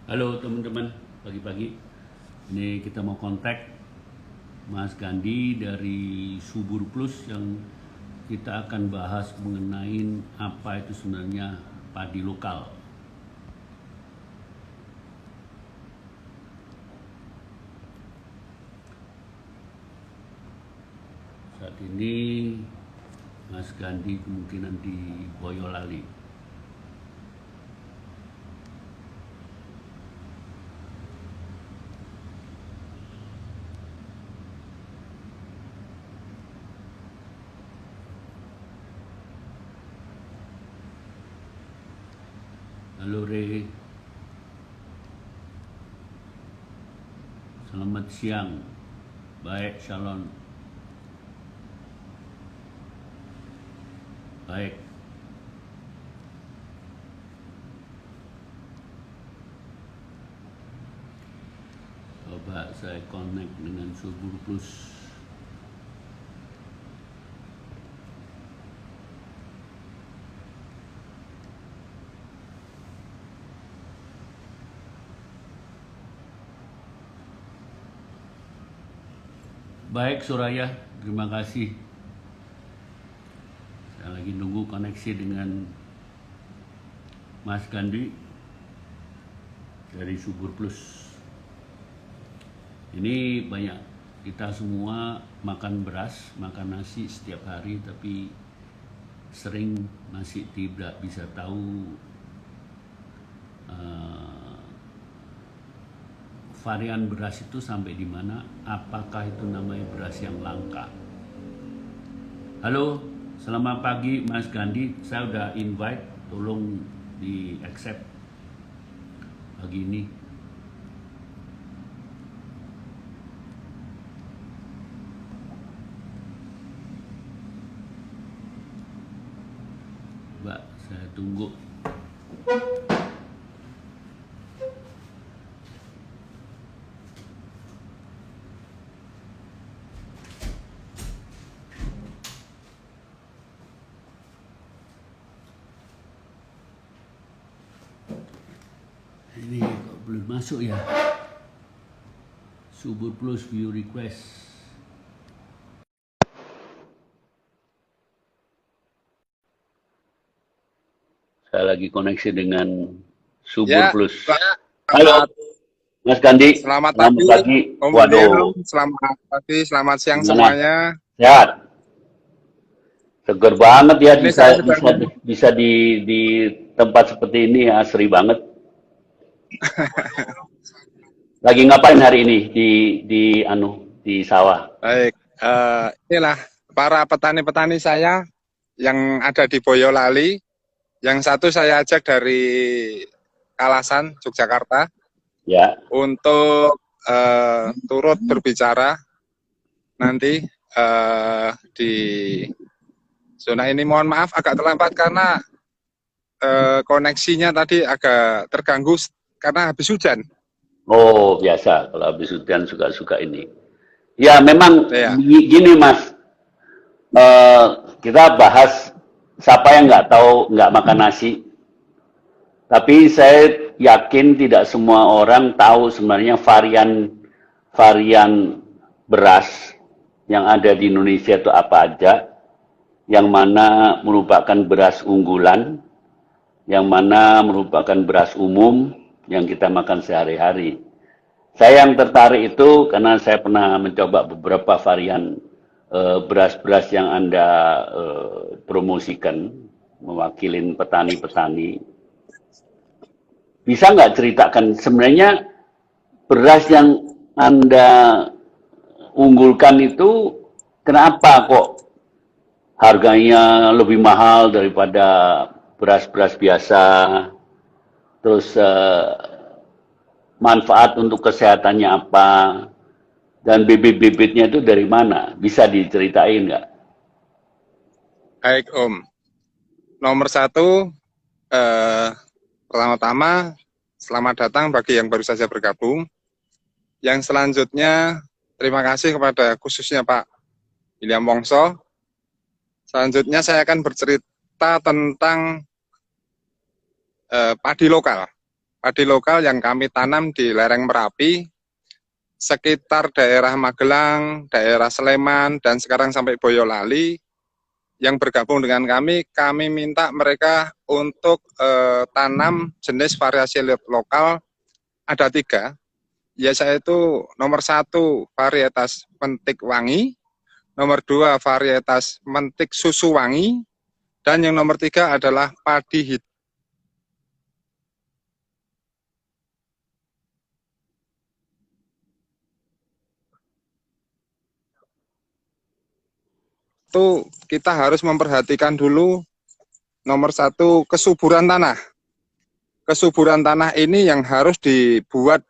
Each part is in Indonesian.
Halo teman-teman, pagi-pagi. Ini kita mau kontak Mas Gandhi dari Subur Plus yang kita akan bahas mengenai apa itu sebenarnya padi lokal. Saat ini Mas Gandhi kemungkinan di Boyolali. Halo Re, selamat siang. Baik, Shalom. Baik. Coba saya connect dengan Subur Plus. Baik Suraya, terima kasih. Saya lagi nunggu koneksi dengan Mas Gandhi dari Subur Plus. Ini banyak, kita semua makan beras, makan nasi setiap hari, tapi sering masih tidak bisa tahu varian beras itu sampai di mana, apakah itu namanya beras yang langka. Halo, selamat pagi Mas Gandhi, saya udah invite, tolong di accept pagi ini. Mbak, saya tunggu. Ini kok belum masuk ya? Subur Plus view request. Saya lagi koneksi dengan Subur Ya, Plus. Halo, selamat, Mas Gandhi. selamat Selamat pagi, pagi. Om Waduh, William. Selamat pagi, selamat siang gimana? semuanya. Sehat? Seger banget ya, Ini bisa saya sedang bisa bisa di tempat seperti ini ya, asri banget. Lagi ngapain hari ini di sawah? baik. Inilah para petani-petani saya yang ada di Boyolali. Yang satu saya ajak dari Kalasan, Yogyakarta, Ya. untuk turut berbicara nanti di zona ini. Mohon maaf agak terlambat karena koneksinya tadi agak terganggu karena habis hujan. Oh, biasa. Kalau habis hujan suka-suka ini. Ya, memang Ya, gini Mas. Eh, kita bahas siapa yang nggak tahu nggak makan nasi. Tapi saya yakin tidak semua orang tahu sebenarnya varian beras yang ada di Indonesia itu apa aja, yang mana merupakan beras unggulan, yang mana merupakan beras umum yang kita makan sehari-hari. Saya yang tertarik itu karena saya pernah mencoba beberapa varian beras-beras yang Anda promosikan, mewakilin petani-petani. Bisa nggak ceritakan sebenarnya beras yang Anda unggulkan itu kenapa kok harganya lebih mahal daripada beras-beras biasa? Terus manfaat untuk kesehatannya apa? Dan bibit-bibitnya itu dari mana? Bisa diceritain nggak? baik Om. Nomor satu, pertama-tama selamat datang bagi yang baru saja bergabung. Yang selanjutnya, terima kasih kepada khususnya Pak William Wongso. Selanjutnya saya akan bercerita tentang padi lokal. padi lokal yang kami tanam di lereng Merapi, sekitar daerah Magelang, daerah Sleman, dan sekarang sampai Boyolali, yang bergabung dengan kami minta mereka untuk tanam jenis variasi lokal ada 3, yaitu nomor 1 varietas mentik wangi, nomor 2 varietas mentik susu wangi, dan yang nomor 3 adalah padi hitam. Itu kita harus memperhatikan dulu nomor 1 kesuburan tanah. Kesuburan tanah ini yang harus dibuat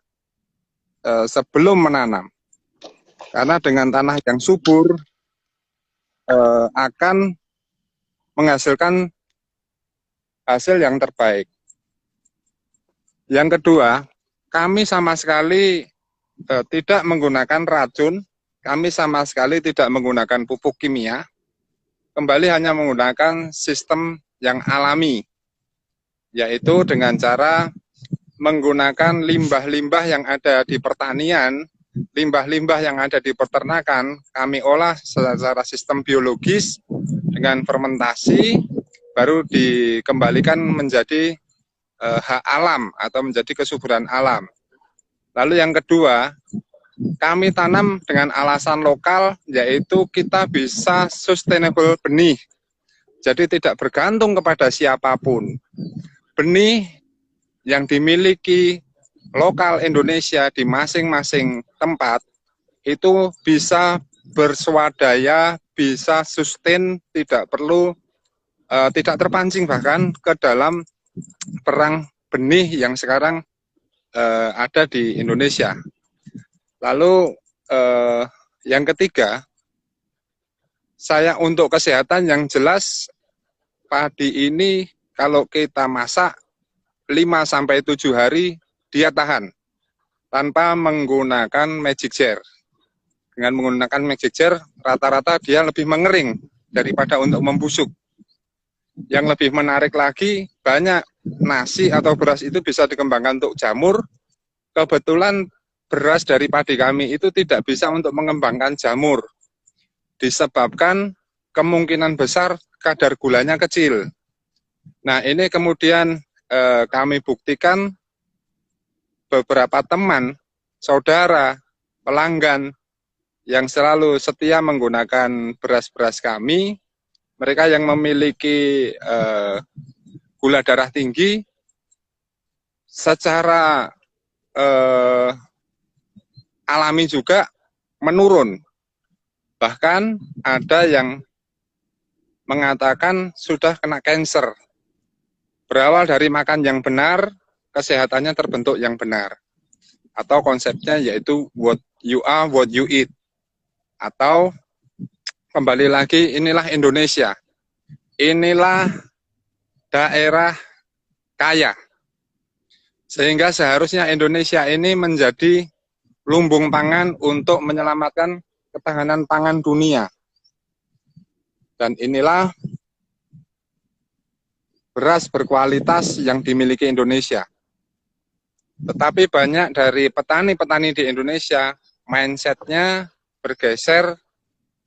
sebelum menanam. Karena dengan tanah yang subur akan menghasilkan hasil yang terbaik. Yang kedua, kami sama sekali tidak menggunakan racun, kami sama sekali tidak menggunakan pupuk kimia, kembali hanya menggunakan sistem yang alami, yaitu dengan cara menggunakan limbah-limbah yang ada di pertanian, limbah-limbah yang ada di peternakan, kami olah secara sistem biologis dengan fermentasi, baru dikembalikan menjadi hak alam atau menjadi kesuburan alam. Lalu yang kedua, kami tanam dengan alasan lokal, yaitu kita bisa sustainable benih. Jadi tidak bergantung kepada siapapun. Benih yang dimiliki lokal Indonesia di masing-masing tempat, itu bisa berswadaya, bisa sustain, tidak perlu, tidak terpancing bahkan ke dalam perang benih yang sekarang ada di Indonesia. Lalu yang ketiga, saya untuk kesehatan yang jelas padi ini kalau kita masak 5-7 hari dia tahan tanpa menggunakan magic jar. Dengan menggunakan magic jar rata-rata dia lebih mengering daripada untuk membusuk. Yang lebih menarik lagi, banyak nasi atau beras itu bisa dikembangkan untuk jamur. Kebetulan beras dari padi kami itu tidak bisa untuk mengembangkan jamur, disebabkan kemungkinan besar kadar gulanya kecil. Nah, ini kemudian kami buktikan beberapa teman, saudara, pelanggan yang selalu setia menggunakan beras-beras kami, mereka yang memiliki gula darah tinggi, secara alami juga menurun. Bahkan ada yang mengatakan sudah kena cancer. Berawal dari makan yang benar, kesehatannya terbentuk yang benar. Atau konsepnya yaitu what you are, what you eat. Atau kembali lagi, inilah Indonesia. Inilah daerah kaya. Sehingga seharusnya Indonesia ini menjadi lumbung pangan untuk menyelamatkan ketahanan pangan dunia. Dan inilah beras berkualitas yang dimiliki Indonesia. Tetapi banyak dari petani-petani di Indonesia, mindsetnya bergeser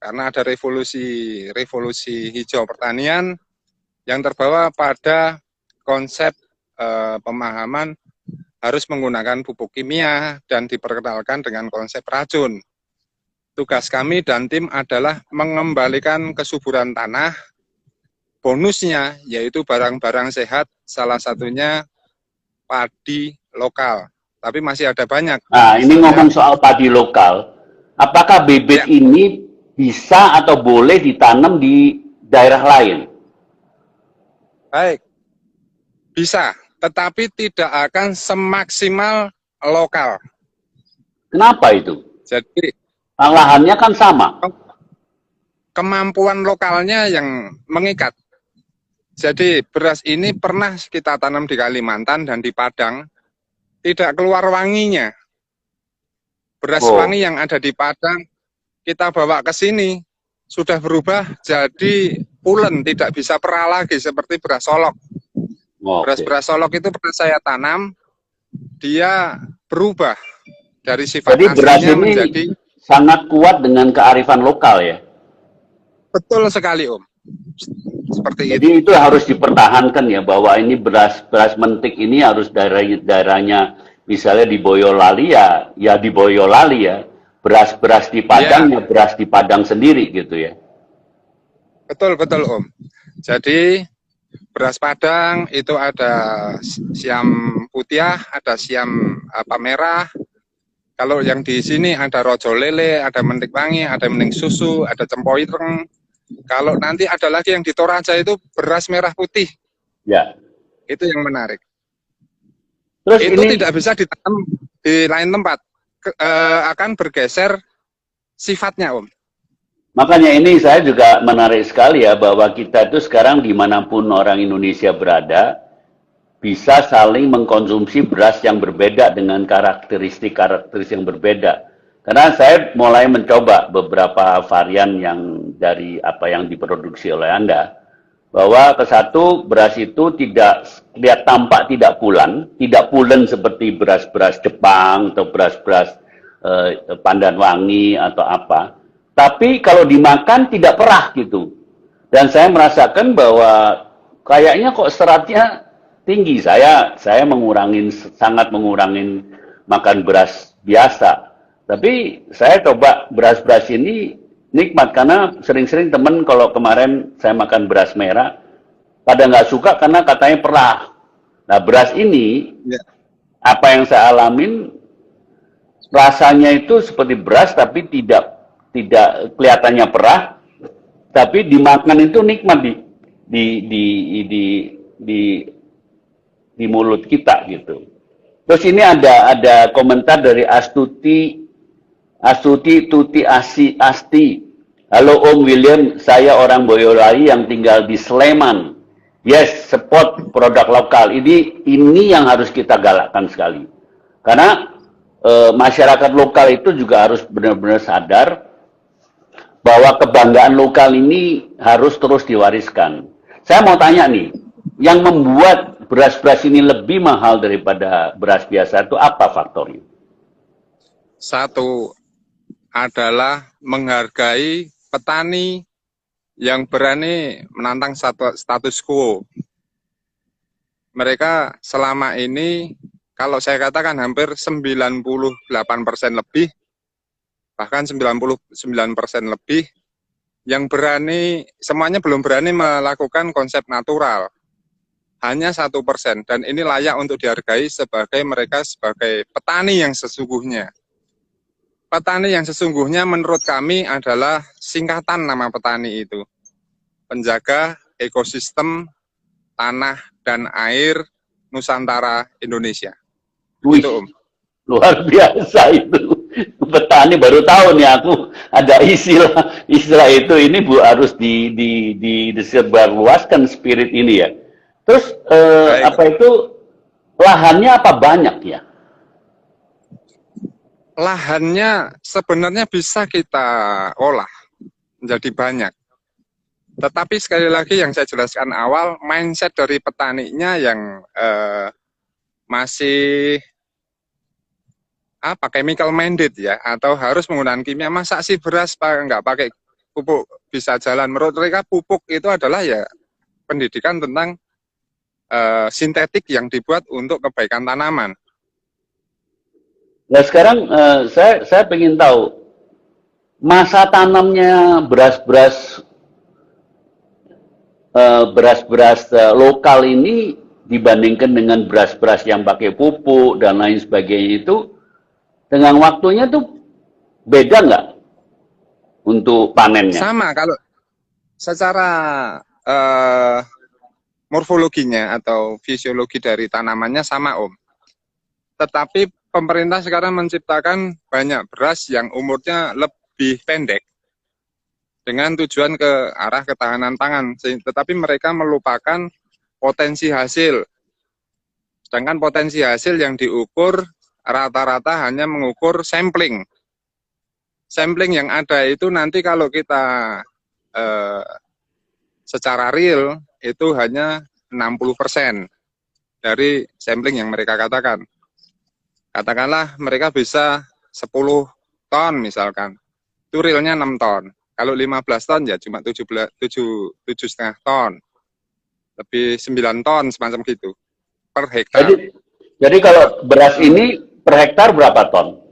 karena ada revolusi hijau pertanian yang terbawa pada konsep pemahaman harus menggunakan pupuk kimia dan diperkenalkan dengan konsep racun. Tugas kami dan tim adalah mengembalikan kesuburan tanah, bonusnya yaitu barang-barang sehat, salah satunya padi lokal. Tapi masih ada banyak. Nah, ini ngomong soal padi lokal. Apakah bibit ini bisa atau boleh ditanam di daerah lain? Baik, bisa, tetapi tidak akan semaksimal lokal. Kenapa itu? Jadi lahannya kan sama. Kemampuan lokalnya yang mengikat. Jadi beras ini pernah kita tanam di Kalimantan dan di Padang, tidak keluar wanginya. Beras wangi yang ada di Padang, kita bawa ke sini, sudah berubah jadi pulen, tidak bisa perah lagi seperti beras solok. Beras-beras solok itu pernah saya tanam, dia berubah dari sifat Jadi beras aslinya ini menjadi. sangat kuat dengan kearifan lokal ya. Betul sekali Om, seperti Jadi itu. itu harus dipertahankan ya, bahwa ini beras mentik ini harus daerahnya misalnya di Boyolali ya di Boyolali ya. Beras-beras di Padang Ya, ya beras di Padang sendiri gitu ya. betul betul Om. Jadi beras Padang itu ada siam putih, ada siam merah. Kalau yang di sini ada rojo lele, ada mentik wangi, ada menting susu, ada cempoireng. Kalau nanti ada lagi yang di Toraja itu beras merah putih. Ya. Itu yang menarik. Terus Itu ini tidak bisa ditanam di lain tempat. Akan bergeser sifatnya Om. makanya ini saya juga menarik sekali ya, bahwa kita itu sekarang dimanapun orang Indonesia berada bisa saling mengkonsumsi beras yang berbeda dengan karakteristik yang berbeda. Karena saya mulai mencoba beberapa varian yang dari apa yang diproduksi oleh Anda, bahwa ke satu beras itu tidak lihat tampak tidak pulen seperti beras-beras Jepang atau beras-beras Pandan Wangi atau apa. Tapi kalau dimakan tidak perah gitu. Dan saya merasakan bahwa kayaknya kok seratnya tinggi. Saya sangat mengurangin makan beras biasa. Tapi saya coba beras-beras ini nikmat, karena sering-sering temen kalau kemarin saya makan beras merah pada nggak suka karena katanya perah. Nah beras ini Ya. apa yang saya alamin, rasanya itu seperti beras tapi tidak kelihatannya perah, tapi dimakan itu nikmat di di di di di mulut kita gitu. Terus ini ada komentar dari Astuti Tuti Asti. Halo Om William, saya orang Boyolali yang tinggal di Sleman. Yes, support produk lokal. Ini yang harus kita galakkan sekali. Karena masyarakat lokal itu juga harus benar-benar sadar bahwa kebanggaan lokal ini harus terus diwariskan. Saya mau tanya nih, yang membuat beras-beras ini lebih mahal daripada beras biasa itu apa faktornya? Satu adalah menghargai petani yang berani menantang status quo. Mereka selama ini, kalau saya katakan hampir 98% lebih, bahkan 99% lebih, yang berani, semuanya belum berani melakukan konsep natural. Hanya 1%, dan ini layak untuk dihargai sebagai mereka sebagai petani yang sesungguhnya. Petani yang sesungguhnya menurut kami adalah singkatan nama petani itu. Penjaga ekosistem tanah dan air Nusantara Indonesia. Wih, Itu Om. luar biasa itu. Petani baru tahu nih aku ada istilah itu, ini Bu harus disebarluaskan spirit ini ya. Terus Baik. apa itu lahannya apa banyak ya? Lahannya sebenarnya bisa kita olah menjadi banyak. Tetapi sekali lagi yang saya jelaskan awal, mindset dari petaninya yang masih chemical minded ya, atau harus menggunakan kimia. Masa sih beras nggak pakai pupuk bisa jalan? Menurut mereka pupuk itu adalah ya pendidikan tentang sintetik yang dibuat untuk kebaikan tanaman. Nah sekarang saya pengen tahu masa tanamnya beras-beras lokal ini dibandingkan dengan beras-beras yang pakai pupuk dan lain sebagainya itu, dengan waktunya tuh beda nggak untuk panennya? Sama kalau secara morfologinya atau fisiologi dari tanamannya sama Om. Tetapi pemerintah sekarang menciptakan banyak beras yang umurnya lebih pendek dengan tujuan ke arah ketahanan pangan. Tetapi mereka melupakan potensi hasil. Sedangkan potensi hasil yang diukur rata-rata hanya mengukur sampling. Sampling yang ada itu nanti kalau kita secara real itu hanya 60% dari sampling yang mereka katakan. Katakanlah mereka bisa 10 ton misalkan, itu realnya 6 ton. Kalau 15 ton ya cuma 7,5 ton, lebih 9 ton semacam gitu per hektar. Jadi kalau beras ini per hektar berapa ton?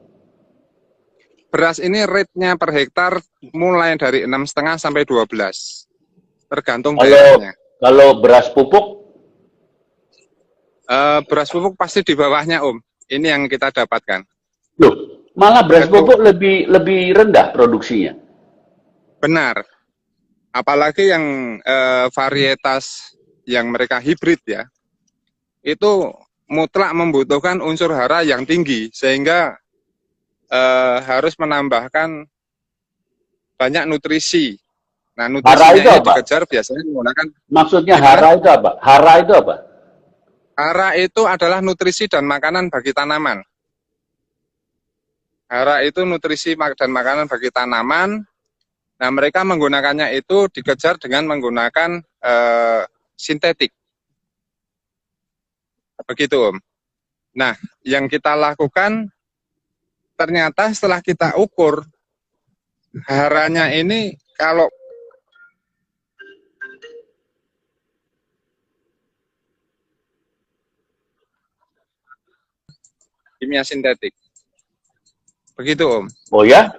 Beras ini rate-nya per hektar mulai dari 6,5 sampai 12, tergantung daerahnya. Kalau beras pupuk? Beras pupuk pasti di bawahnya, Om. Ini yang kita dapatkan. Loh, malah beras pupuk lebih rendah produksinya. Benar. Apalagi yang varietas yang mereka hibrid ya, itu mutlak membutuhkan unsur hara yang tinggi, sehingga harus menambahkan banyak nutrisi. Nah, nutrisinya ini dikejar biasanya menggunakan. Maksudnya hara itu apa? Hara itu apa? Hara itu adalah nutrisi dan makanan bagi tanaman. Hara itu nutrisi dan makanan bagi tanaman. Nah, mereka menggunakannya itu dikejar dengan menggunakan sintetik. Begitu, Om. Nah, yang kita lakukan, ternyata setelah kita ukur, haranya ini kalau kimia sintetik. Begitu, Om. Oh ya?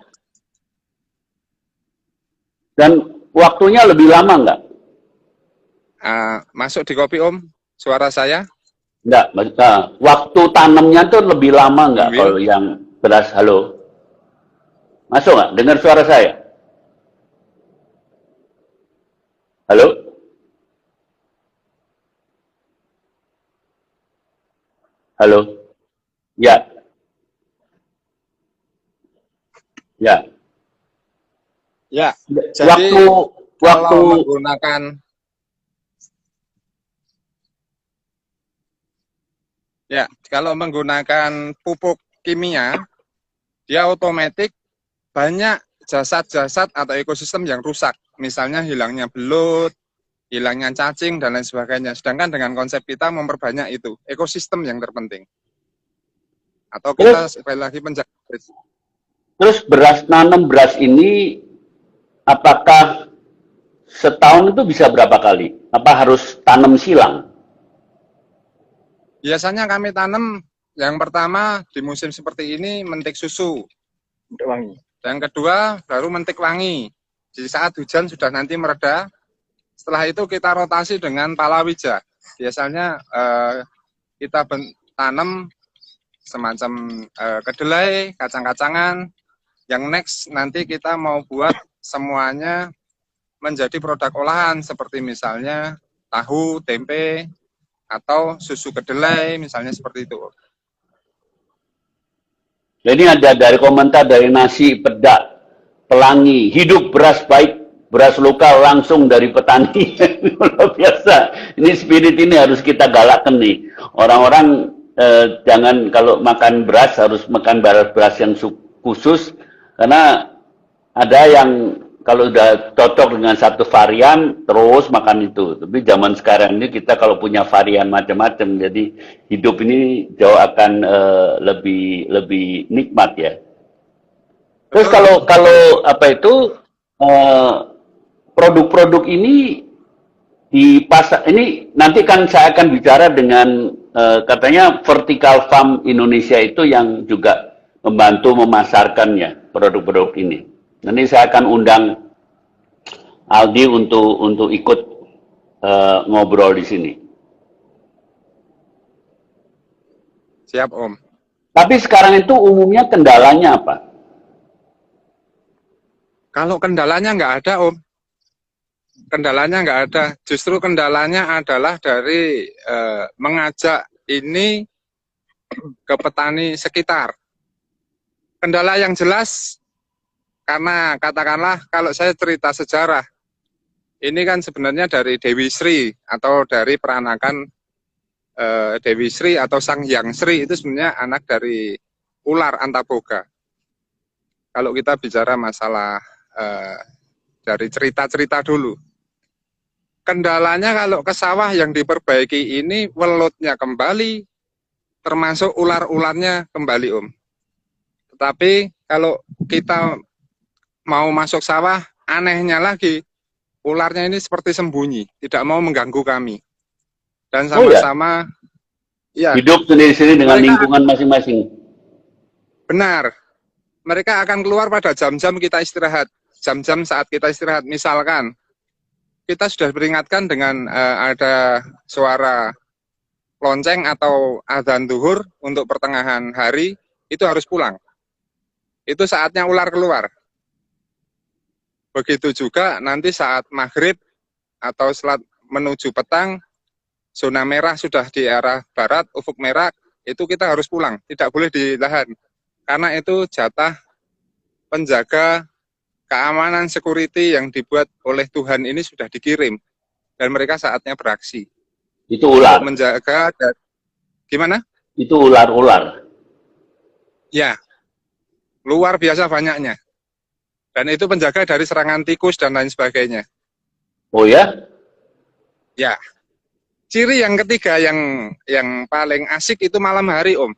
Dan waktunya lebih lama nggak? Masuk di kopi, Om, suara saya? Enggak, waktu tanamnya tuh lebih lama nggak kalau yang beras? Halo? Masuk nggak? Dengar suara saya? Halo? Halo? Ya. Ya. Ya. Jadi waktu menggunakan kalau menggunakan pupuk kimia, dia otomatis banyak jasad-jasad atau ekosistem yang rusak. Misalnya hilangnya belut, hilangnya cacing, dan lain sebagainya. Sedangkan dengan konsep kita memperbanyak itu, ekosistem yang terpenting. Atau kita sekali lagi penjaga. Terus nanam beras ini, apakah setahun itu bisa berapa kali? Apa harus tanam silang? Biasanya kami tanam yang pertama di musim seperti ini mentik susu. Wangi. Yang kedua baru mentik wangi. Di saat hujan sudah nanti mereda. Setelah itu kita rotasi dengan palawija. Biasanya kita tanam semacam kedelai, kacang-kacangan. Yang next nanti kita mau buat semuanya menjadi produk olahan seperti misalnya tahu, tempe, atau susu kedelai, misalnya seperti itu. Jadi ada dari komentar dari Nasi Pedak, Pelangi, hidup beras baik, beras lokal langsung dari petani. Luar biasa. Ini spirit ini harus kita galakkan nih. Orang-orang jangan kalau makan beras harus makan beras yang khusus, karena ada yang kalau udah cocok dengan satu varian terus makan itu. Tapi zaman sekarang ini kita kalau punya varian macam-macam, jadi hidup ini jauh akan lebih nikmat ya. Terus kalau apa itu produk-produk ini di pasar ini nanti kan saya akan bicara dengan katanya vertical farm Indonesia itu yang juga membantu memasarkannya produk-produk ini. Nanti saya akan undang Aldi untuk ikut ngobrol di sini. Siap, Om. Tapi sekarang itu umumnya kendalanya apa? Kalau kendalanya nggak ada, Om. Kendalanya nggak ada. Justru kendalanya adalah dari mengajak ini ke petani sekitar. Kendala yang jelas, karena katakanlah kalau saya cerita sejarah, ini kan sebenarnya dari Dewi Sri atau dari peranakan Dewi Sri atau Sang Hyang Sri, itu sebenarnya anak dari ular Antaboga. Kalau kita bicara masalah dari cerita-cerita dulu. Kendalanya kalau ke sawah yang diperbaiki ini welutnya kembali, termasuk ular-ularnya kembali Om. Tetapi kalau kita mau masuk sawah, anehnya lagi, ularnya ini seperti sembunyi, tidak mau mengganggu kami. Dan Oh ya, sama-sama, ya, hidup sendiri-sendiri dengan mereka lingkungan masing-masing. benar, mereka akan keluar pada jam-jam kita istirahat, jam-jam saat kita istirahat. Misalkan, kita sudah peringatkan dengan ada suara lonceng atau adzan zuhur untuk pertengahan hari, itu harus pulang. Itu saatnya ular keluar. Begitu juga nanti saat maghrib atau saat menuju petang, zona merah sudah di arah barat, ufuk merah, itu kita harus pulang, tidak boleh ditahan. Karena itu jatah penjaga keamanan security yang dibuat oleh Tuhan ini sudah dikirim. Dan mereka saatnya beraksi. Itu Untuk ular. menjaga, gimana? Itu ular-ular. Ya, luar biasa banyaknya. Dan itu penjaga dari serangan tikus dan lain sebagainya. Oh ya? Ya. Ciri yang ketiga yang paling asik itu malam hari, Om.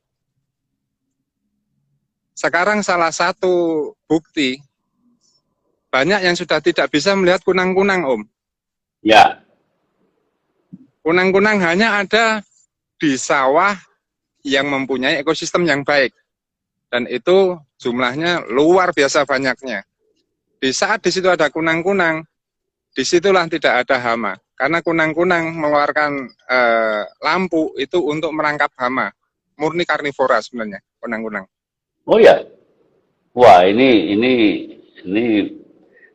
Sekarang salah satu bukti, banyak yang sudah tidak bisa melihat kunang-kunang, Om. Ya. Kunang-kunang hanya ada di sawah yang mempunyai ekosistem yang baik. Dan itu jumlahnya luar biasa banyaknya. Di saat di situ ada kunang-kunang, disitulah tidak ada hama. Karena kunang-kunang mengeluarkan lampu itu untuk merangkap hama. Murni karnivora sebenarnya, kunang-kunang. Oh ya. Wah, ini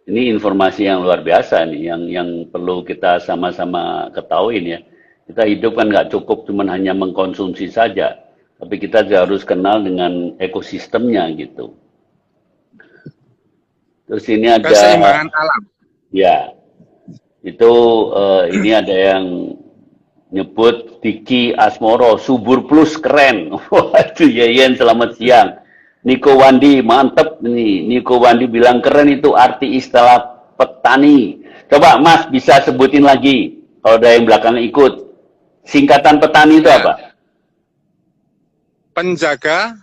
informasi yang luar biasa nih, yang perlu kita sama-sama ketahuin ya. Kita hidup kan nggak cukup cuman hanya mengkonsumsi saja, tapi kita juga harus kenal dengan ekosistemnya gitu. Terus ini ada, Keseimbangan alam. ya, itu ini ada yang nyebut Diki Asmoro, subur plus keren. Waduh, Yeyen selamat siang. Niko Wandi, mantep nih. Niko Wandi bilang keren itu arti istilah petani. Coba Mas bisa sebutin lagi, kalau ada yang belakang ikut. Singkatan petani itu apa? Penjaga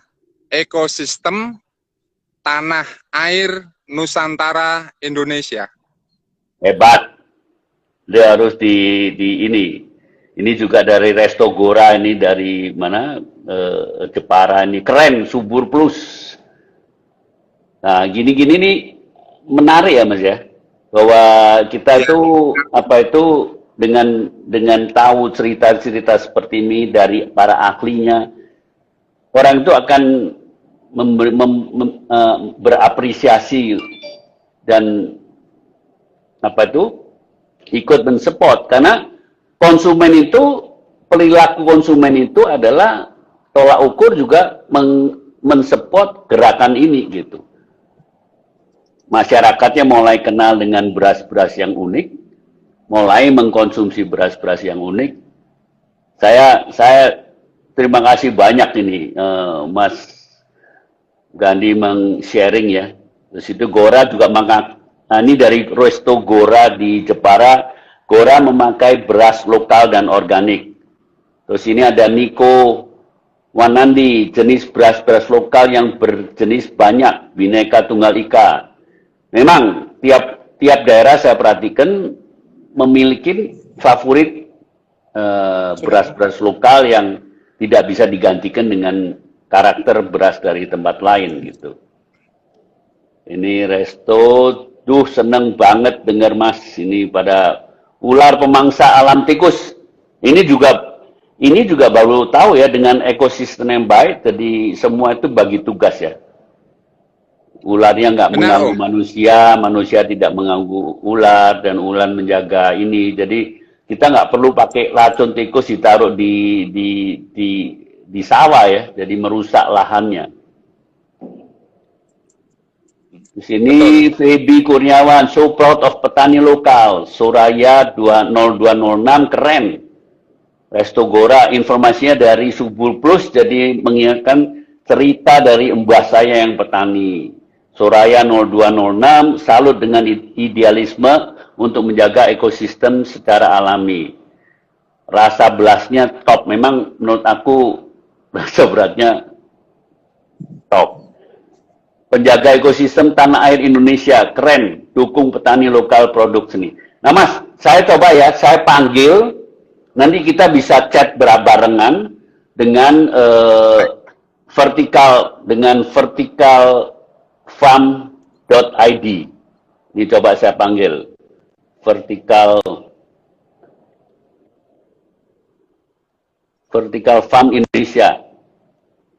ekosistem tanah air Nusantara Indonesia. Hebat. Dia harus di ini. Ini juga dari Resto Gora, ini dari mana? Jepara ini. Keren, subur plus. Nah, gini-gini nih menarik ya Mas ya. Bahwa kita itu apa itu dengan tahu cerita-cerita seperti ini dari para ahlinya, orang itu akan berapresiasi dan apa itu ikut mensupport, karena konsumen itu, perilaku konsumen itu adalah tolak ukur juga mensupport gerakan ini gitu. Masyarakatnya mulai kenal dengan beras-beras yang unik, mulai mengkonsumsi beras-beras yang unik. Saya terima kasih banyak ini Mas Gandhi meng-sharing ya. Terus itu Gora juga ini dari Resto Gora di Jepara. Gora memakai beras lokal dan organik. Terus ini ada Niko Wanandi, jenis beras-beras lokal yang berjenis banyak, Bhinneka Tunggal Ika. Memang tiap daerah saya perhatikan memiliki favorit beras-beras lokal yang tidak bisa digantikan dengan karakter beras dari tempat lain gitu. Ini Resto, seneng banget dengar Mas ini pada ular pemangsa alam tikus. Ini juga baru tahu ya, dengan ekosistem yang baik, jadi semua itu bagi tugas ya. Ularnya nggak mengganggu manusia, manusia tidak mengganggu ular, dan ular menjaga ini. Jadi kita nggak perlu pakai racun tikus ditaruh di sawah ya, jadi merusak lahannya. Di sini Feby Kurniawan, so proud of petani lokal, Soraya 20206, keren. Resto Gora, informasinya dari Subur Plus, jadi mengingatkan cerita dari mbah saya yang petani. Soraya 0206, salut dengan idealisme untuk menjaga ekosistem secara alami. Rasa belasnya top, memang menurut aku Rasa beratnya top. Penjaga ekosistem tanah air Indonesia, keren, dukung petani lokal produk seni. Nah Mas, saya coba ya, saya panggil, nanti kita bisa chat barengan dengan vertical farm.id. Ini coba saya panggil vertical farm Indonesia.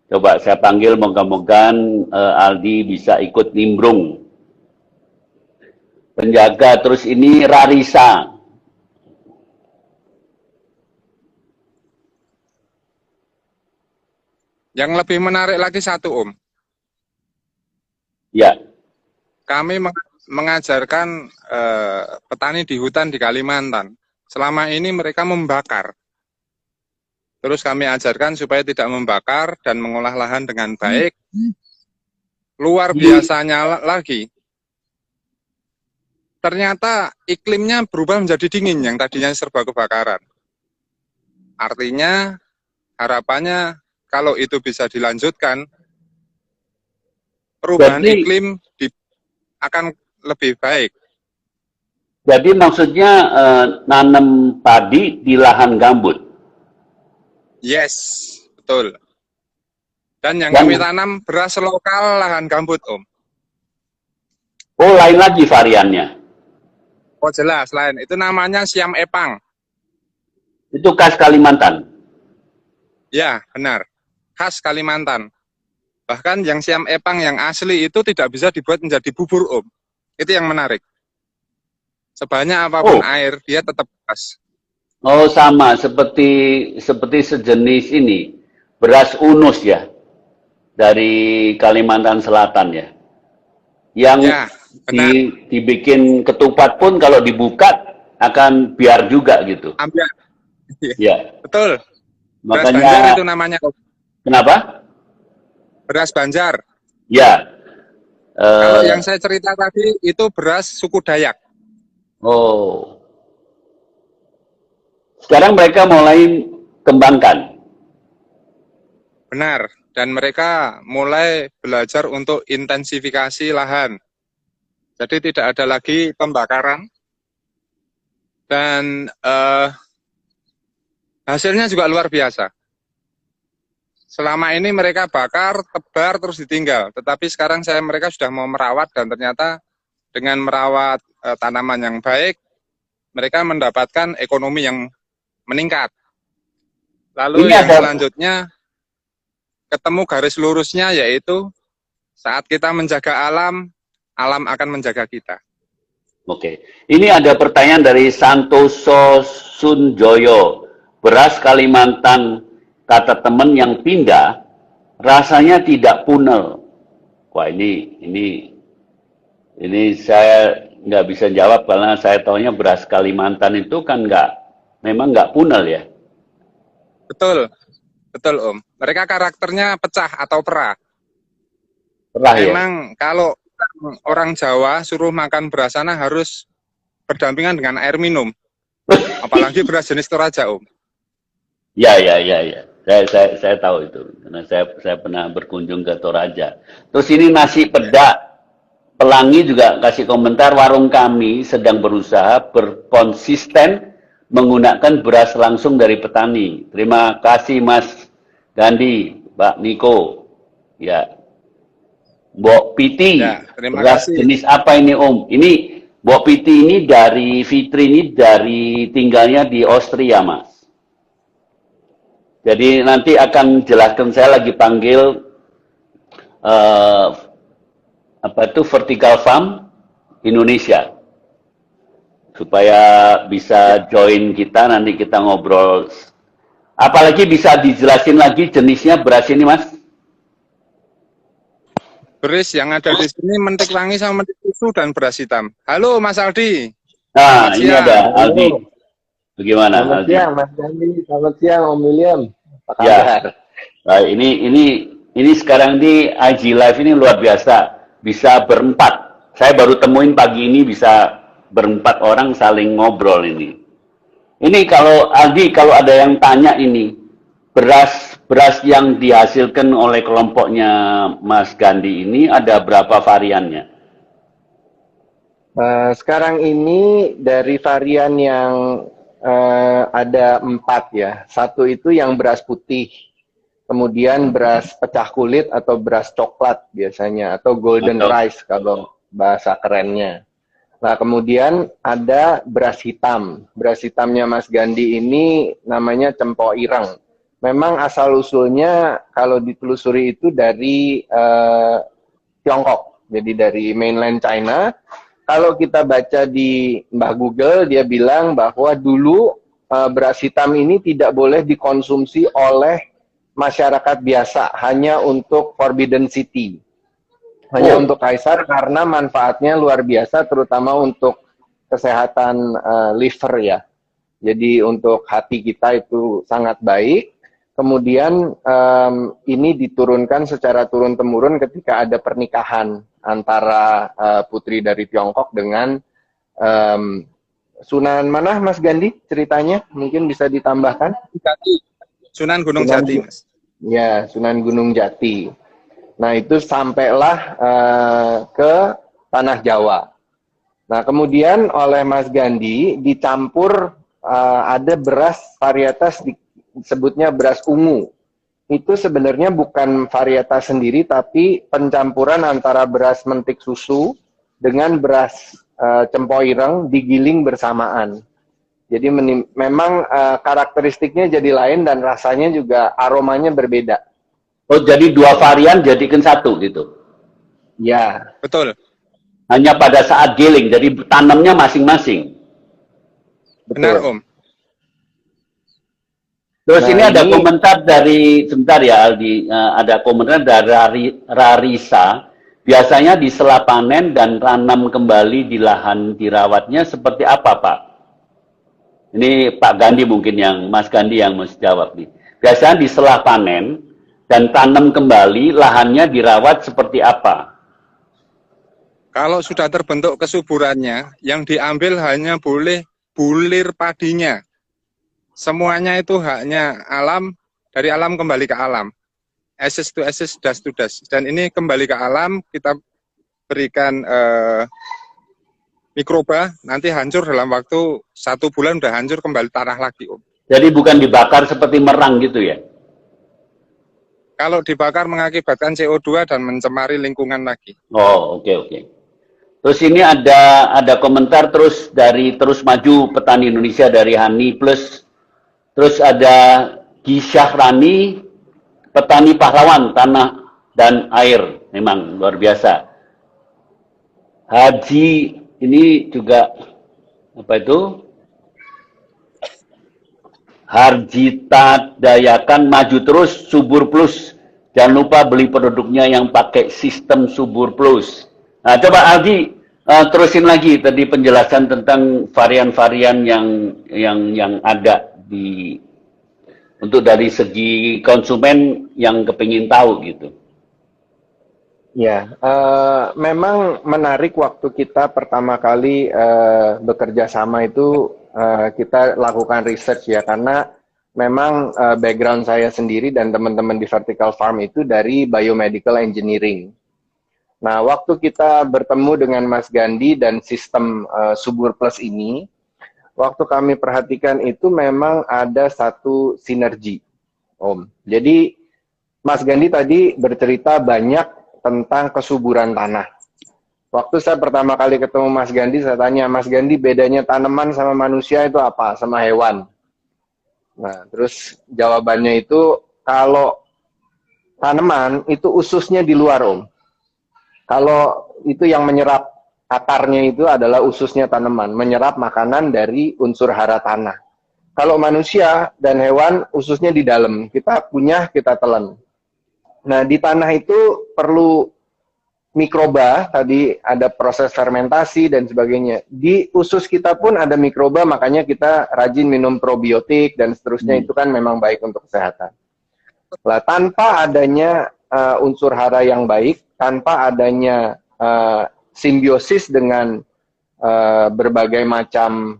Coba saya panggil, moga-moga Aldi bisa ikut nimbrung. Penjaga terus ini Rarisa. Yang lebih menarik lagi satu, Om. Ya. Kami mengajarkan petani di hutan di Kalimantan. Selama ini mereka membakar. Terus kami ajarkan supaya tidak membakar dan mengolah lahan dengan baik. Luar biasanya lagi, ternyata iklimnya berubah menjadi dingin yang tadinya serba kebakaran. Artinya harapannya kalau itu bisa dilanjutkan, perubahan iklim akan lebih baik. Jadi maksudnya nanam padi di lahan gambut? Yes, betul. Dan yang kami tanam beras lokal lahan gambut, Om. Oh, lain lagi variannya? Oh jelas, lain. Itu namanya siam epang. Itu khas Kalimantan? Ya, benar. Khas Kalimantan. Bahkan yang siam epang yang asli itu tidak bisa dibuat menjadi bubur, Om. Itu yang menarik. Sebanyak apapun air, dia tetap khas. Oh, sama seperti sejenis ini, beras unus ya, dari Kalimantan Selatan ya. Yang ya, dibikin ketupat pun kalau dibuka akan biar juga gitu. Ambiar. Ya. Betul. Beras Makanya, Banjar itu namanya. Kenapa? Beras Banjar. Ya. Kalau yang saya cerita tadi itu beras suku Dayak. Oh. Sekarang mereka mulai kembangkan. Benar. Dan mereka mulai belajar untuk intensifikasi lahan. Jadi tidak ada lagi pembakaran. Dan hasilnya juga luar biasa. Selama ini mereka bakar, tebar, terus ditinggal. Tetapi sekarang mereka sudah mau merawat dan ternyata dengan merawat tanaman yang baik, mereka mendapatkan ekonomi yang meningkat. Lalu yang selanjutnya, ketemu garis lurusnya yaitu saat kita menjaga alam, alam akan menjaga kita. Oke, ini ada pertanyaan dari Santoso Sunjoyo. Beras Kalimantan, kata teman yang pindah, rasanya tidak punel. Wah, ini saya nggak bisa jawab karena saya taunya beras Kalimantan itu kan memang nggak punel ya. Betul, betul Om. Mereka karakternya pecah atau perah. Perah ya. Memang kalau orang Jawa suruh makan beras sana harus berdampingan dengan air minum. Apalagi beras jenis Toraja, Om. Ya. Saya tahu itu karena saya pernah berkunjung ke Toraja. Terus ini nasi pedak. Pelangi juga kasih komentar, warung kami sedang berusaha berkonsisten menggunakan beras langsung dari petani. Terima kasih Mas Gandhi, Pak Niko. Ya. Mbok Piti, ya, beras kasih. jenis apa ini Om? Ini Mbok Piti ini dari Fitri, ini dari tinggalnya di Austria Mas. Jadi nanti akan jelaskan, saya lagi panggil Vertical Farm Indonesia supaya bisa join kita, nanti kita ngobrol. Apalagi bisa dijelasin lagi jenisnya beras ini Mas? Beras yang ada di sini mentik wangi sama mentik susu dan beras hitam. Halo Mas Aldi. Nah, ini ada Aldi. Bagaimana Selamat Aldi? siang Mas Gandhi, selamat siang Om William. Apa Ya. kabar? Nah, ini sekarang di IG Live ini luar biasa. Bisa berempat. Saya baru temuin pagi ini bisa berempat orang saling ngobrol ini. Ini kalau Aldi, kalau ada yang tanya ini, beras beras yang dihasilkan oleh kelompoknya Mas Gandhi ini ada berapa variannya? Sekarang ini dari varian yang ada 4 ya. Satu itu yang beras putih, kemudian beras pecah kulit atau beras coklat biasanya, atau golden rice kalau bahasa kerennya. Nah, kemudian ada beras hitam. Beras hitamnya Mas Gandhi ini namanya cempok ireng. Memang asal-usulnya kalau ditelusuri itu dari Tiongkok, jadi dari mainland China. Kalau kita baca di Mbah Google, dia bilang bahwa dulu beras hitam ini tidak boleh dikonsumsi oleh masyarakat biasa, hanya untuk Forbidden City. Hanya untuk kaisar karena manfaatnya luar biasa, terutama untuk kesehatan liver ya. Jadi untuk hati kita itu sangat baik. Kemudian ini diturunkan secara turun-temurun ketika ada pernikahan antara putri dari Tiongkok dengan Sunan mana Mas Gandhi ceritanya? Mungkin bisa ditambahkan? Sunan Gunung Jati, Mas. Ya, Sunan Gunung Jati. Nah, itu sampailah ke tanah Jawa. Nah, kemudian oleh Mas Gandhi dicampur ada beras varietas disebutnya beras ungu. Itu sebenarnya bukan varietas sendiri, tapi pencampuran antara beras mentik susu dengan beras cempok ireng digiling bersamaan. Jadi memang karakteristiknya jadi lain dan rasanya juga aromanya berbeda. Oh, jadi 2 varian jadikan 1 gitu? Ya. Betul. Hanya pada saat giling, jadi tanamnya masing-masing? Betul. Benar, Om. Terus Nah, ini ada ini komentar dari, sebentar ya Aldi, ada komentar dari Rarisa, biasanya di sela panen dan tanam kembali di lahan dirawatnya seperti apa Pak? Ini Pak Gandhi mungkin yang, Mas Gandhi yang mesti jawab nih. Biasanya di sela panen dan tanam kembali, lahannya dirawat seperti apa? Kalau sudah terbentuk kesuburannya, yang diambil hanya boleh bulir padinya. Semuanya itu haknya alam, dari alam kembali ke alam. Ashes to ashes, dust to dust. Dan ini kembali ke alam, kita berikan mikroba, nanti hancur dalam waktu 1 bulan udah hancur kembali tanah lagi, Om. Jadi bukan dibakar seperti merang gitu ya? Kalau dibakar mengakibatkan CO2 dan mencemari lingkungan lagi. Oh, oke. Terus ini ada komentar terus dari Terus Maju Petani Indonesia dari Hani Plus. Terus ada Gisyah Rani, petani pahlawan tanah dan air, memang luar biasa. Haji ini juga apa itu? Harjita Dayakan maju terus subur plus. Jangan lupa beli produknya yang pakai sistem subur plus. Nah, coba Aldi terusin lagi tadi penjelasan tentang varian-varian yang ada di untuk dari segi konsumen yang kepingin tahu gitu. ya, memang menarik waktu kita pertama kali bekerja sama itu kita lakukan research ya, karena memang background saya sendiri dan teman-teman di Vertical Farm itu dari biomedical engineering. Nah, waktu kita bertemu dengan Mas Gandhi dan sistem Subur Plus ini, waktu kami perhatikan itu memang ada satu sinergi, Om. Jadi, Mas Gandhi tadi bercerita banyak tentang kesuburan tanah. Waktu saya pertama kali ketemu Mas Gandhi, saya tanya, Mas Gandhi bedanya tanaman sama manusia itu apa? Sama hewan? Nah, terus jawabannya itu, kalau tanaman itu ususnya di luar, Om. Kalau itu yang menyerap akarnya itu adalah ususnya tanaman, menyerap makanan dari unsur hara tanah. Kalau manusia dan hewan ususnya di dalam, kita punya, kita telan. Nah, di tanah itu perlu mikroba, tadi ada proses fermentasi dan sebagainya. Di usus kita pun ada mikroba, makanya kita rajin minum probiotik dan seterusnya, itu kan memang baik untuk kesehatan. Nah, tanpa adanya unsur hara yang baik, tanpa adanya simbiosis dengan berbagai macam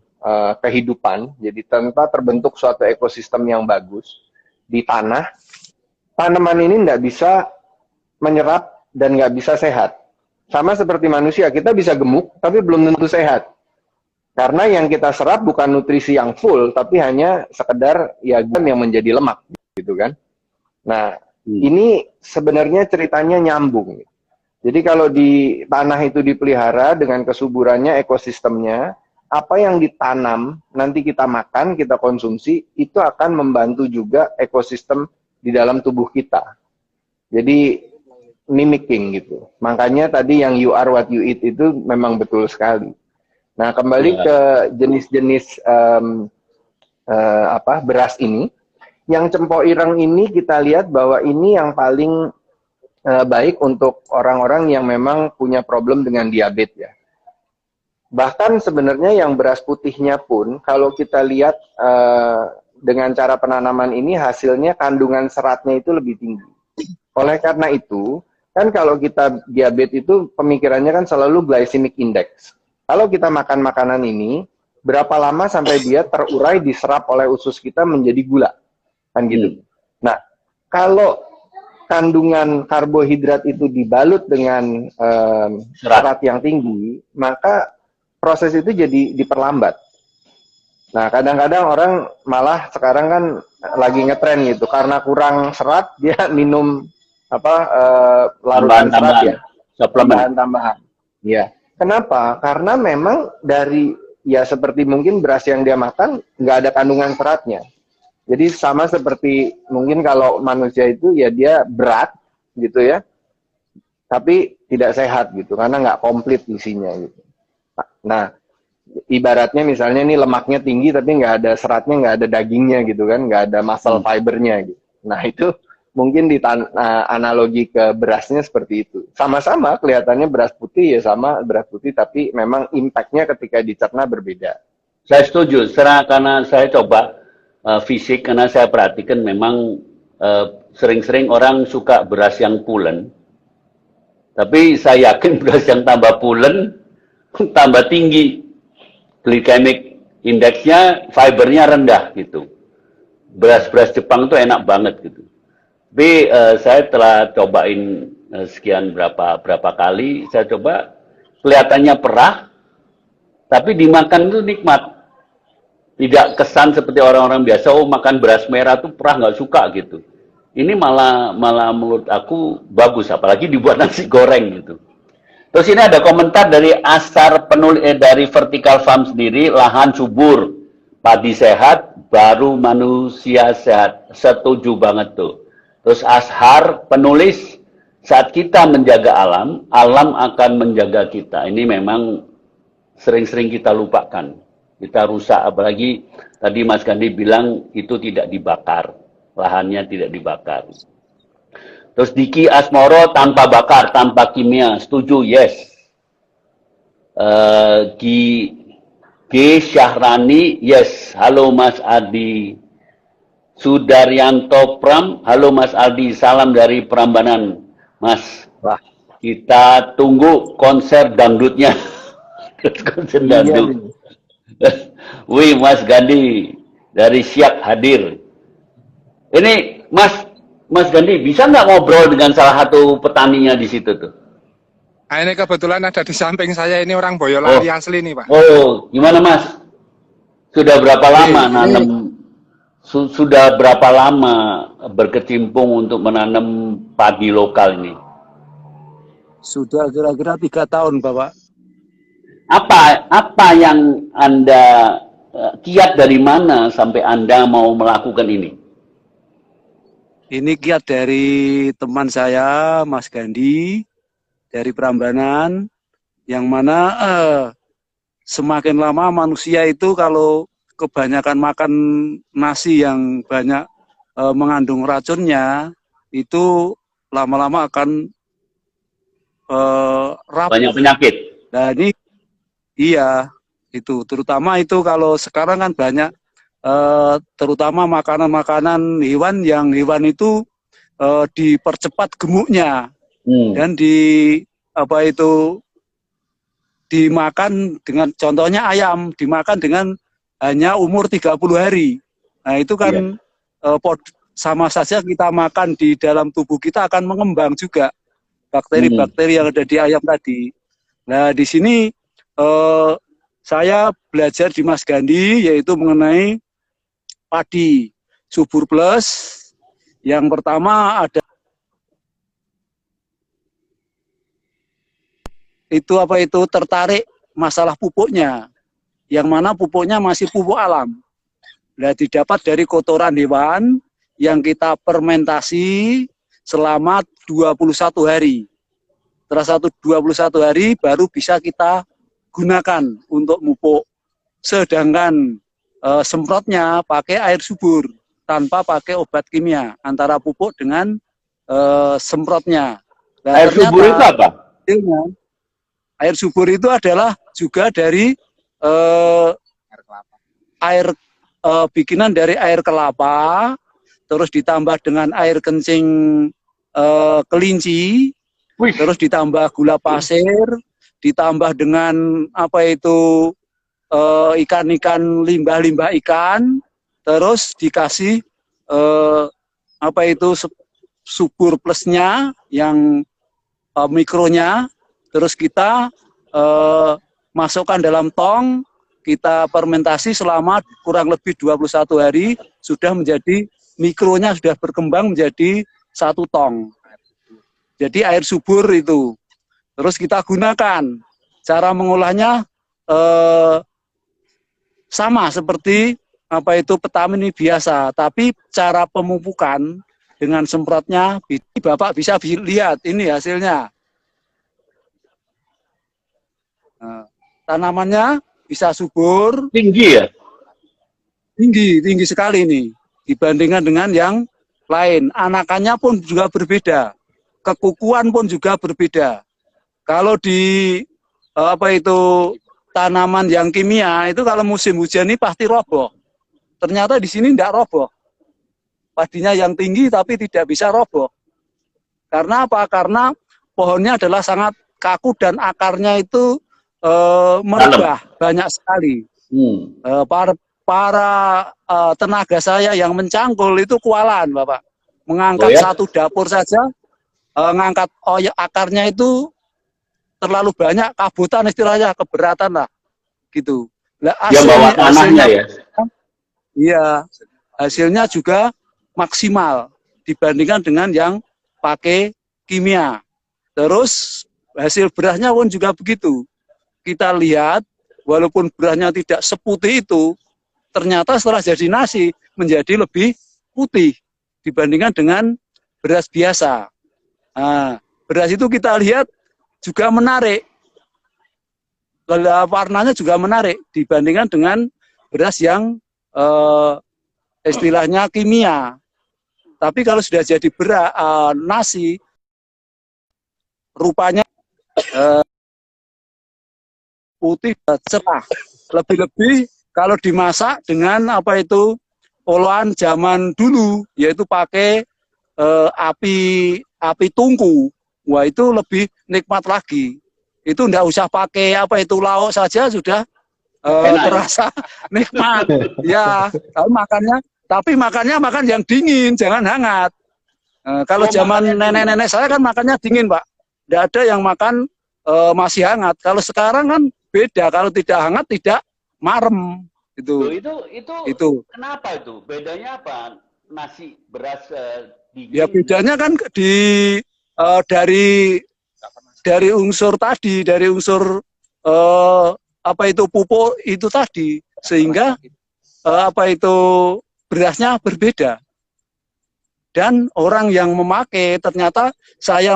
kehidupan, jadi tanpa terbentuk suatu ekosistem yang bagus di tanah, tanaman ini nggak bisa menyerap dan nggak bisa sehat. Sama seperti manusia, kita bisa gemuk, tapi belum tentu sehat. Karena yang kita serap bukan nutrisi yang full, tapi hanya sekedar ya yang menjadi lemak, gitu kan. Nah, ini sebenarnya ceritanya nyambung. Jadi kalau di tanah itu dipelihara dengan kesuburannya, ekosistemnya, apa yang ditanam, nanti kita makan, kita konsumsi, itu akan membantu juga ekosistem di dalam tubuh kita. Jadi, mimicking gitu. Makanya tadi yang you are what you eat itu memang betul sekali. Nah, kembali ke jenis-jenis beras ini, yang cempok ireng ini kita lihat bahwa ini yang paling baik untuk orang-orang yang memang punya problem dengan diabetes ya. Bahkan sebenarnya yang beras putihnya pun, kalau kita lihat dengan cara penanaman ini, hasilnya kandungan seratnya itu lebih tinggi. Oleh karena itu, kan kalau kita diabetes itu pemikirannya kan selalu glycemic index. Kalau kita makan makanan ini, berapa lama sampai dia terurai diserap oleh usus kita menjadi gula, kan gitu. Nah, kalau kandungan karbohidrat itu dibalut dengan serat yang tinggi, maka proses itu jadi diperlambat. Nah, kadang-kadang orang malah sekarang kan lagi ngetren gitu, karena kurang serat dia minum larutan serat ya, suplemen tambahan. Ya, kenapa? Karena memang dari ya seperti mungkin beras yang dia makan nggak ada kandungan seratnya. Jadi sama seperti mungkin kalau manusia itu ya dia berat gitu ya, tapi tidak sehat gitu karena nggak komplit isinya gitu. Nah, ibaratnya misalnya ini lemaknya tinggi tapi nggak ada seratnya, nggak ada dagingnya gitu kan, nggak ada muscle fibernya gitu. Nah itu mungkin analogi ke berasnya seperti itu. Sama-sama kelihatannya beras putih ya sama beras putih, tapi memang impact-nya ketika dicerna berbeda. Saya setuju, karena saya coba fisik, karena saya perhatikan memang sering-sering orang suka beras yang pulen. Tapi saya yakin beras yang tambah pulen, tambah tinggi glycemic indeksnya, fibernya rendah gitu. Beras-beras Jepang itu enak banget gitu. Tapi saya telah cobain sekian berapa kali, saya coba kelihatannya perah, tapi dimakan itu nikmat. Tidak kesan seperti orang-orang biasa, oh makan beras merah tuh perah nggak suka gitu. Ini malah menurut aku bagus, apalagi dibuat nasi goreng gitu. Terus ini ada komentar dari Asar dari Vertical Farm sendiri, lahan subur, padi sehat, baru manusia sehat. Setuju banget tuh. Terus Ashar penulis, saat kita menjaga alam, alam akan menjaga kita. Ini memang sering-sering kita lupakan. Kita rusak, apalagi tadi Mas Gandhi bilang itu tidak dibakar. Lahannya tidak dibakar. Terus Diki Asmoro, tanpa bakar, tanpa kimia. Setuju, yes. G. Syahrani, yes. Halo Mas Adi. Sudaryanto Pram, halo Mas Aldi, salam dari Prambanan. Mas, kita tunggu konser dangdutnya. Konser dangdut. Wih, Mas Gandhi dari Siak hadir. Ini Mas Gandhi, bisa nggak ngobrol dengan salah satu petaninya di situ tuh? Nah, ini kebetulan ada di samping saya, ini orang Boyolali asli nih Pak. Oh, gimana Mas? Sudah berapa lama nanam? Sudah berapa lama berkecimpung untuk menanam padi lokal ini? Sudah kira-kira 3 tahun, Bapak. Apa yang Anda kiat dari mana sampai Anda mau melakukan ini? Ini kiat dari teman saya, Mas Gandhi, dari Prambanan, yang mana semakin lama manusia itu kalau kebanyakan makan nasi yang banyak mengandung racunnya, itu lama-lama akan rapuh. Banyak penyakit. Nah ini iya, itu terutama itu kalau sekarang kan banyak terutama makanan-makanan hewan yang hewan itu dipercepat gemuknya dan dimakan dengan, contohnya ayam dimakan dengan hanya umur 30 hari. Nah itu kan sama saja kita makan di dalam tubuh kita akan mengembang juga bakteri-bakteri yang ada di ayam tadi. Nah, di sini saya belajar di Mas Gandhi yaitu mengenai padi subur plus. Yang pertama ada itu tertarik masalah pupuknya, yang mana pupuknya masih pupuk alam. Nah, didapat dari kotoran hewan yang kita fermentasi selama 21 hari. Setelah 21 hari baru bisa kita gunakan untuk pupuk. Sedangkan semprotnya pakai air subur tanpa pakai obat kimia antara pupuk dengan semprotnya. Nah, air subur itu apa? Air subur itu adalah juga dari air bikinan dari air kelapa, terus ditambah dengan air kencing kelinci, terus ditambah gula pasir, ditambah dengan ikan-ikan limbah-limbah ikan, terus dikasih subur plusnya yang mikronya, terus kita masukkan dalam tong, kita fermentasi selama kurang lebih 21 hari, sudah menjadi mikronya sudah berkembang menjadi 1 tong. Jadi air subur itu. Terus kita gunakan. Cara mengolahnya sama seperti petamin biasa, tapi cara pemupukan dengan semprotnya, Bapak bisa lihat ini hasilnya. Nah, tanamannya bisa subur, tinggi ya? Tinggi sekali nih dibandingkan dengan yang lain. Anakannya pun juga berbeda, kekukuan pun juga berbeda. Kalau di tanaman yang kimia itu kalau musim hujan ini pasti roboh. Ternyata di sini tidak roboh. Padinya yang tinggi tapi tidak bisa roboh. Karena apa? Karena pohonnya adalah sangat kaku dan akarnya itu merubah banyak sekali. Para tenaga saya yang mencangkul itu kualan, Bapak. Mengangkat satu dapur saja, ngangkat akarnya itu terlalu banyak, kabutan istilahnya, keberatan lah, gitu. Nah, hasilnya ya? Iya, hasilnya juga maksimal dibandingkan dengan yang pakai kimia. Terus hasil berasnya pun juga begitu. Kita lihat, walaupun berasnya tidak seputih itu, ternyata setelah jadi nasi menjadi lebih putih dibandingkan dengan beras biasa. Nah, beras itu kita lihat juga menarik. Warnanya juga menarik dibandingkan dengan beras yang istilahnya kimia. Tapi kalau sudah jadi nasi, rupanya putih cerah. Lebih-lebih kalau dimasak dengan olahan zaman dulu, yaitu pakai api tungku. Wah, itu lebih nikmat lagi. Itu enggak usah pakai lauk saja sudah terasa nikmat. Ya, tapi makannya makan yang dingin, jangan hangat. Kalau zaman nenek-nenek saya kan makannya dingin, Pak. Tidak ada yang makan masih hangat. Kalau sekarang kan beda. Kalau tidak hangat tidak marem. Itu. Kenapa itu? Bedanya apa? Nasi beras dingin. Ya bedanya kan dari unsur tadi, dari unsur pupuk itu tadi, sehingga berasnya berbeda. Dan orang yang memakai, ternyata saya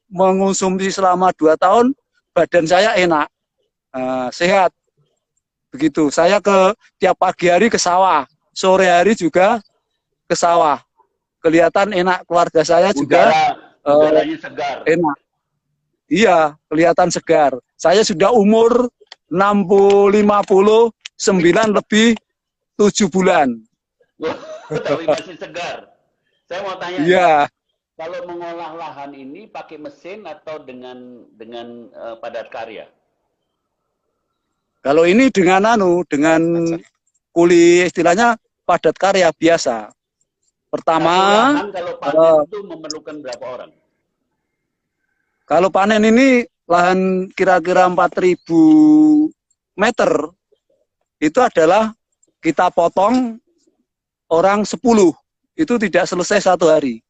mengonsumsi selama 2 tahun, badan saya enak, sehat. Begitu. Saya tiap pagi hari ke sawah, sore hari juga ke sawah. Kelihatan enak, keluarga saya juga udaranya segar. Enak. Iya, kelihatan segar. Saya sudah umur 59 lebih 7 bulan. Tapi masih segar. Saya mau tanya, kalau mengolah lahan ini pakai mesin atau dengan padat karya? Kalau ini dengan kuli istilahnya padat karya biasa. Pertama, Satu lahan kalau panen itu memerlukan berapa orang? kalau panen ini lahan kira-kira 4.000 meter, itu adalah kita potong orang 10. Itu tidak selesai 1 hari.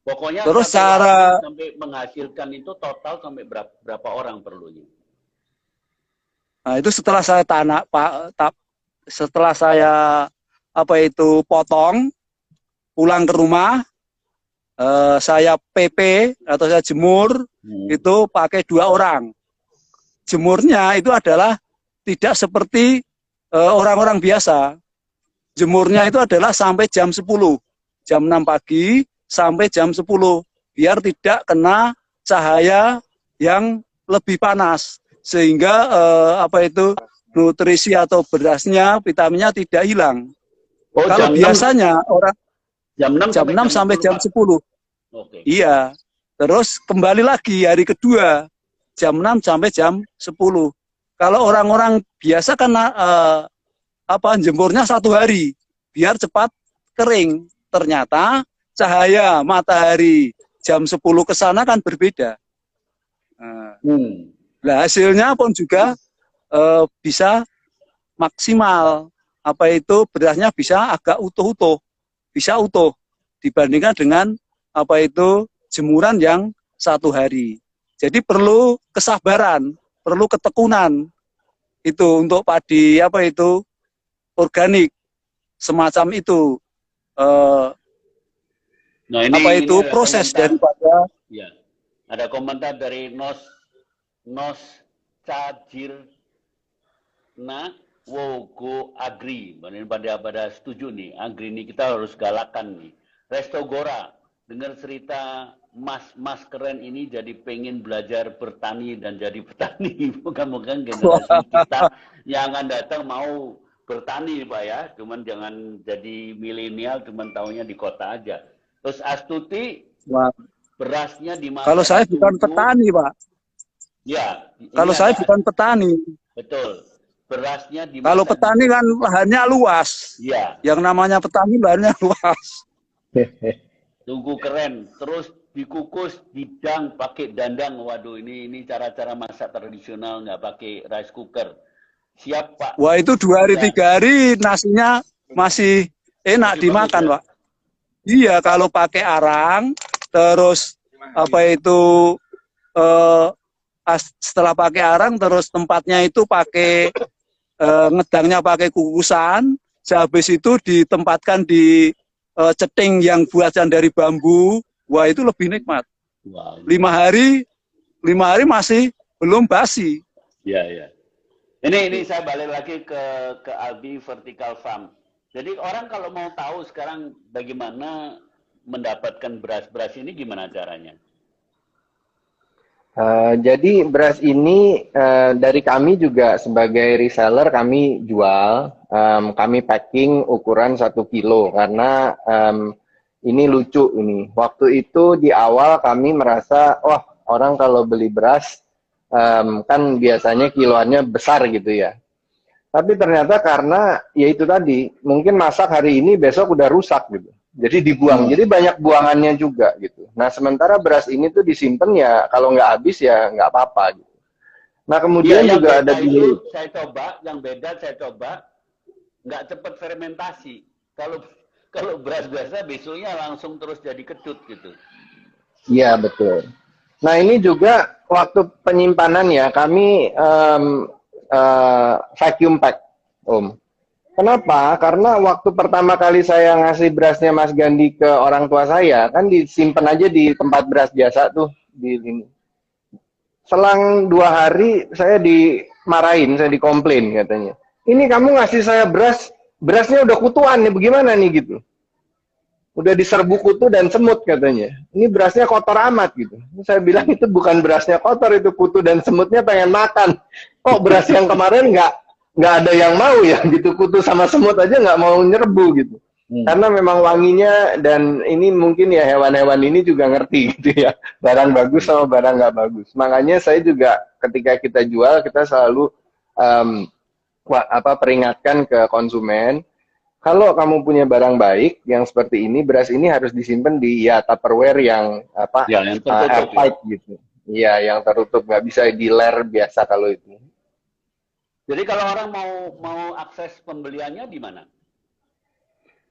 Pokoknya Terus satu cara lahan sampai menghasilkan itu total sampai berapa orang perlunya? Nah, itu setelah saya setelah saya potong, pulang ke rumah, saya PP atau saya jemur, itu pakai 2 orang. Jemurnya itu adalah tidak seperti orang-orang biasa. Jemurnya itu adalah sampai jam 10. Jam 6 pagi sampai jam 10. Biar tidak kena cahaya yang lebih panas. Sehingga nutrisi atau berasnya, vitaminnya tidak hilang. Oh, kalau biasanya 6, orang jam 6 sampai jam 10. Okay. Iya. Terus kembali lagi hari kedua jam 6 sampai jam 10. Kalau orang-orang biasa kan jemurnya 1 hari biar cepat kering. Ternyata cahaya matahari jam 10 ke sana kan berbeda. Nah, hasilnya pun juga bisa maksimal. Berasnya bisa agak utuh-utuh. Bisa utuh dibandingkan dengan jemuran yang 1 hari. Jadi perlu kesabaran, perlu ketekunan itu untuk padi organik semacam itu. Nah, ini proses komentar, daripada ya. Ada komentar dari Nos Cajirna Wogo Agri. Pada setuju nih, Agri ini kita harus galakan nih. Resto Gora, dengar cerita Mas keren ini jadi pengen belajar bertani dan jadi petani. Moga-moga generasi kita yang akan datang mau bertani, Pak ya. Cuman jangan jadi milenial, cuman taunya di kota aja. Terus Astuti, berasnya di mana? Kalau saya bukan petani, Pak. Ya. Kalau saya bukan petani. Betul. Berasnya di mana? Kalau petani kan lahannya luas. Iya. Yang namanya petani lahannya luas. Tunggu keren. Terus dikukus, didang, pakai dandang. Waduh, ini cara-cara masak tradisional, nggak pakai rice cooker. Siap, Pak. Wah, itu 2 hari 3 hari nasinya masih enak dimakan, ya? Pak. Iya, kalau pakai arang, terus setelah pakai arang, terus tempatnya itu pakai ngedangnya pakai kukusan. Sehabis itu ditempatkan di ceting yang buatan dari bambu. Wah, itu lebih nikmat. Wow. 5 hari masih belum basi. Iya, iya. Ini saya balik lagi ke Albi Vertical Farm. Jadi orang kalau mau tahu sekarang bagaimana mendapatkan beras-beras ini, gimana caranya? Jadi beras ini dari kami juga sebagai reseller kami jual, kami packing ukuran 1 kilo karena ini lucu ini. Waktu itu di awal kami merasa, wah orang kalau beli beras kan biasanya kiloannya besar gitu ya. Tapi ternyata karena ya itu tadi, mungkin masak hari ini besok udah rusak gitu. Jadi dibuang, jadi banyak buangannya juga gitu. Nah sementara beras ini tuh disimpan ya kalau nggak habis ya nggak apa-apa gitu. Nah kemudian ya, juga ada itu saya coba, yang beda saya coba nggak cepat fermentasi. Kalau beras biasa besoknya langsung terus jadi kecut gitu. Iya betul. Nah ini juga waktu penyimpanan ya kami vacuum pack, Om. Kenapa? Karena waktu pertama kali saya ngasih berasnya Mas Gandhi ke orang tua saya, kan disimpan aja di tempat beras biasa tuh di ini. Selang 2 hari saya dimarahin, saya dikomplain katanya. Ini kamu ngasih saya berasnya udah kutuan nih, bagaimana nih gitu? Udah diserbu kutu dan semut katanya. Ini berasnya kotor amat gitu. Saya bilang itu bukan berasnya kotor, itu kutu dan semutnya pengen makan. Kok beras yang kemarin nggak ada yang mau ya gitu, kutu sama semut aja nggak mau nyerbu gitu. Karena memang wanginya, dan ini mungkin ya hewan-hewan ini juga ngerti gitu ya, barang bagus sama barang nggak bagus. Makanya saya juga ketika kita jual kita selalu peringatkan ke konsumen, kalau kamu punya barang baik yang seperti ini, beras ini harus disimpan di ya Tupperware yang apa Ya, yang tertutup ya. airtight gitu. Iya, yang tertutup, nggak bisa diler biasa kalau itu. Jadi kalau orang mau akses pembeliannya di mana?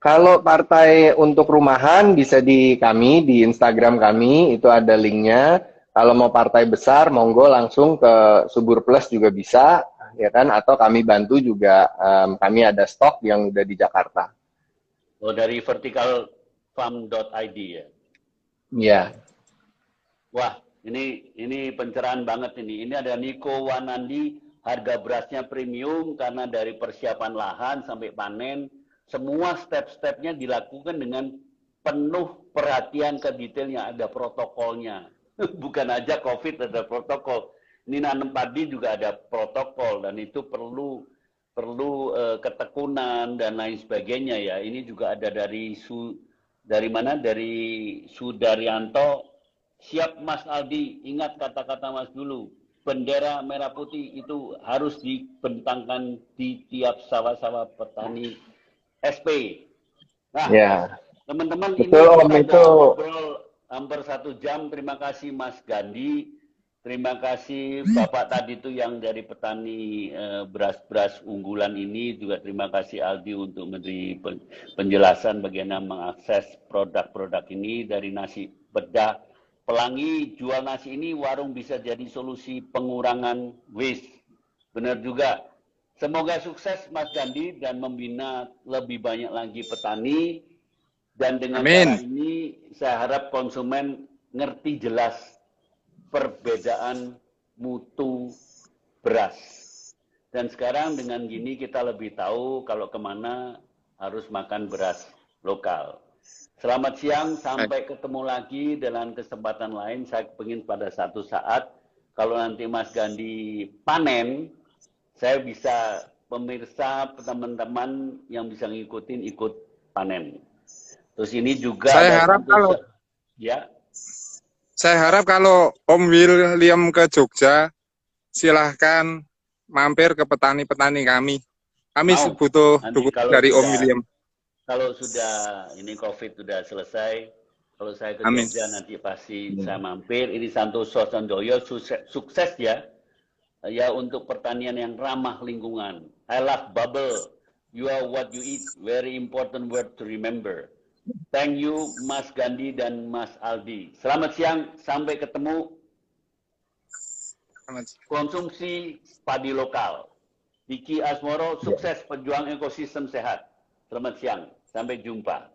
Kalau partai untuk rumahan bisa di kami, di Instagram kami, itu ada linknya. Kalau mau partai besar, monggo langsung ke Subur Plus juga bisa, ya kan? Atau kami bantu juga, kami ada stok yang udah di Jakarta. Oh, dari verticalfarm.id ya. Iya. Wah, ini pencerahan banget ini. Ini ada Niko Wanandi, harga berasnya premium karena dari persiapan lahan sampai panen, semua step-stepnya dilakukan dengan penuh perhatian ke detailnya, ada protokolnya. Bukan aja COVID ada protokol. Ini nanam padi juga ada protokol dan itu perlu ketekunan dan lain sebagainya ya. Ini juga ada dari mana? Dari Sudaryanto. Siap Mas Aldi, ingat kata-kata Mas dulu. Bendera merah putih itu harus dibentangkan di tiap sawah-sawah petani SP. Nah, Ya. teman-teman, ini Betul, Om, kita itu. udah ngobrol hampir 1 jam. Terima kasih Mas Gandhi. Terima kasih Bapak tadi itu yang dari petani beras-beras unggulan ini. Juga terima kasih Aldi untuk memberi penjelasan bagaimana mengakses produk-produk ini dari nasi bedah. Pelangi jual nasi ini, warung bisa jadi solusi pengurangan waste. Benar juga. Semoga sukses Mas Gandhi dan membina lebih banyak lagi petani. Dan dengan cara Amin. ini saya harap konsumen ngerti jelas perbedaan mutu beras. Dan sekarang dengan gini kita lebih tahu kalau kemana harus makan beras lokal. Selamat siang, sampai ketemu lagi dalam kesempatan lain. Saya ingin pada satu saat, kalau nanti Mas Gandhi panen, saya bisa pemirsa, teman-teman yang bisa ngikutin ikut panen. Terus ini juga Saya harap kalau ya. Saya harap kalau Om William ke Jogja, silahkan mampir ke petani-petani kami. Kami Mau. butuh Nanti dukungan dari Om William. kalau sudah ini COVID sudah selesai, kalau saya ke Amin. Jogja nanti pasti saya mampir. Ini Santoso Sandoyo, sukses ya. Ya untuk pertanian yang ramah lingkungan. I love bubble. You are what you eat. Very important word to remember. Thank you Mas Gandhi dan Mas Aldi. Selamat siang, sampai ketemu. Konsumsi padi lokal. Diki Asmoro, sukses pejuang ekosistem sehat. Selamat siang, sampai jumpa.